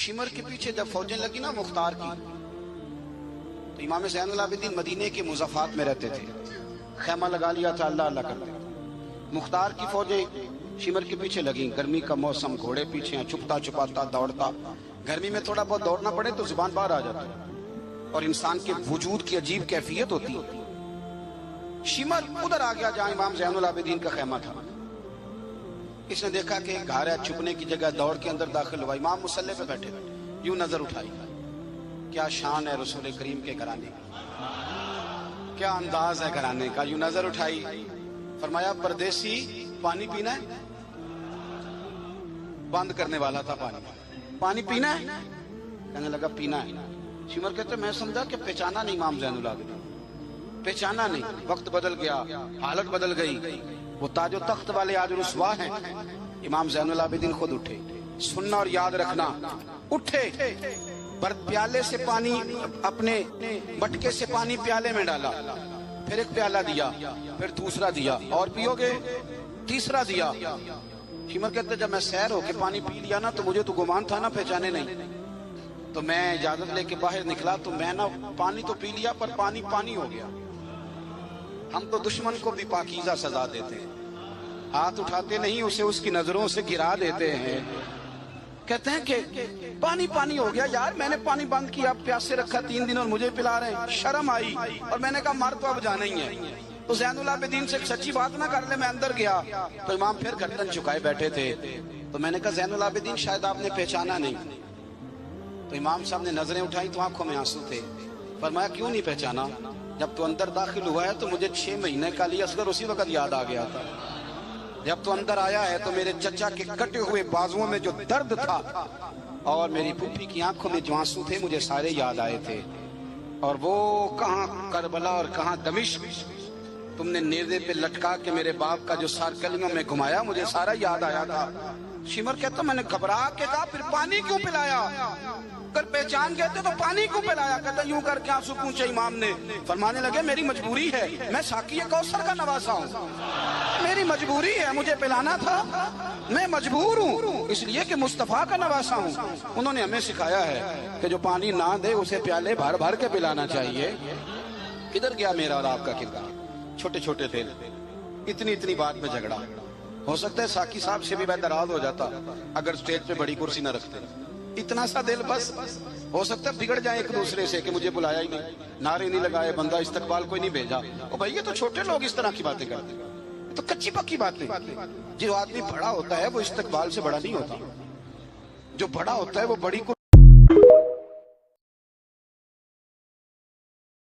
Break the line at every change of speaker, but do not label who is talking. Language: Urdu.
شمر کے پیچھے جب فوجیں لگی نا مختار کی، تو امام زین العابدین مدینے کے مضافات میں رہتے تھے، خیمہ لگا لیا تھا، اللہ اللہ کرتے تھے۔ مختار کی فوجیں شمر کے پیچھے لگیں، گرمی کا موسم، گھوڑے پیچھے ہیں، چھپتا چھپاتا دوڑتا، گرمی میں تھوڑا بہت دوڑنا پڑے تو زبان باہر آ جاتا ہے، اور انسان کے وجود کی عجیب کیفیت ہوتی ہے۔ شمر ادھر آ گیا جہاں امام زین العابدین کا خیمہ تھا۔ اس نے دیکھا کہ گھر ہے، چھپنے کی جگہ، دوڑ کے اندر داخل ہوا۔ امام مصلی پہ بیٹھے، یوں نظر اٹھائی، کیا شان ہے رسول کریم کے گھرانے کی، کیا انداز ہے گھرانے کا، یوں نظر اٹھائی، فرمایا پردیسی پانی پینا ہے؟ بند کرنے والا تھا پانی پینا ہے؟ کہنے لگا پینا ہے۔ شمر کہتے میں سمجھا کہ پہچانا نہیں امام زین العابدین، پہچانا نہیں۔ وقت بدل گیا، حالت بدل گئی، وہ تاج و تخت والے آج رسوا ہیں۔ امام زین العابدین خود اٹھے، سننا اور یاد رکھنا، اٹھے، پیالے سے پانی، اپنے مٹکے سے پانی پیالے میں ڈالا، پھر ایک پیالہ دیا، پھر دوسرا دیا، اور پیو گے؟ تیسرا دیا۔ شمر کہتے جب میں سیر ہو کے پانی پی لیا نا تو مجھے تو گمان تھا نا پہچانے نہیں، تو میں اجازت لے کے باہر نکلا تو میں نا پانی تو پی لیا پر پانی پانی ہو گیا۔ ہم تو دشمن کو بھی پاکیزہ سزا دیتے ہیں، ہاتھ اٹھاتے نہیں، اسے اس کی نظروں سے گرا دیتے ہیں۔ کہتے ہیں کہ پانی پانی ہو گیا، یار میں نے پانی بند کیا، پیاسے رکھا 3 دن اور مجھے پلا رہے ہیں۔ شرم آئی اور میں نے کہا مر تو اب جانا ہی ہے، تو زین العابدین سے سچی بات نہ کر لے۔ میں اندر گیا تو امام پھر گردن چکائے بیٹھے تھے، تو میں نے کہا زین العابدین شاید آپ نے پہچانا نہیں۔ تو امام صاحب نے نظریں اٹھائی تو آنکھوں میں آنسو تھے۔ فرمایا کیوں نہیں پہچانا؟ جب تو اندر داخل ہوا ہے تو مجھے 6 مہینے کا علی اصغر اسی وقت یاد آ گیا تھا۔ جب تو اندر آیا ہے تو میرے چچا کے کٹے ہوئے بازوؤں میں جو درد تھا اور میری پھوپھی کی آنکھوں میں جو آنسو تھے مجھے سارے یاد آئے تھے، اور وہ کہاں کربلا اور کہاں دمشق تم نے نیزے پہ لٹکا کے میرے باپ کا جو سار کلیوں میں گھمایا مجھے سارا یاد آیا تھا۔ شمر کہتا میں نے گھبرا کے کہا پھر پانی کیوں پلایا؟ اگر پہچان گئے تھے تو پانی کیوں پلایا؟ کہتا یوں کر کے آنسو پوچھے امام نے۔ فرمانے لگے میری مجبوری ہے، میں ساقی کوثر کا نواسا ہوں، میری مجبوری ہے، مجھے پلانا تھا، میں مجبور ہوں، اس لیے کہ مصطفیٰ کا نواسا ہوں۔ انہوں نے ہمیں سکھایا ہے کہ جو پانی نہ دے اسے پیالے بھر بھر کے پلانا چاہیے۔ کدھر گیا میرا اور آپ کا کردار؟ چھوٹے چھوٹے تھے، اتنی بات میں جھگڑا۔ ہو سکتا ہے ساقی صاحب سے بھی میں ناراض ہو جاتا اگر سٹیج پہ بڑی کرسی نہ رکھتے۔ اتنا سا دل بس، ہو سکتا ہے بگڑ جائیں ایک دوسرے سے کہ مجھے بلایا ہی نہیں، نعرے نہیں لگائے، بندہ استقبال کوئی نہیں بھیجا۔ او بھائی یہ تو چھوٹے لوگ اس طرح کی باتیں کرتے ہیں، تو کچی پکی باتیں۔ جو آدمی بڑا ہوتا ہے وہ استقبال سے بڑا نہیں ہوتا، جو بڑا ہوتا ہے وہ بڑی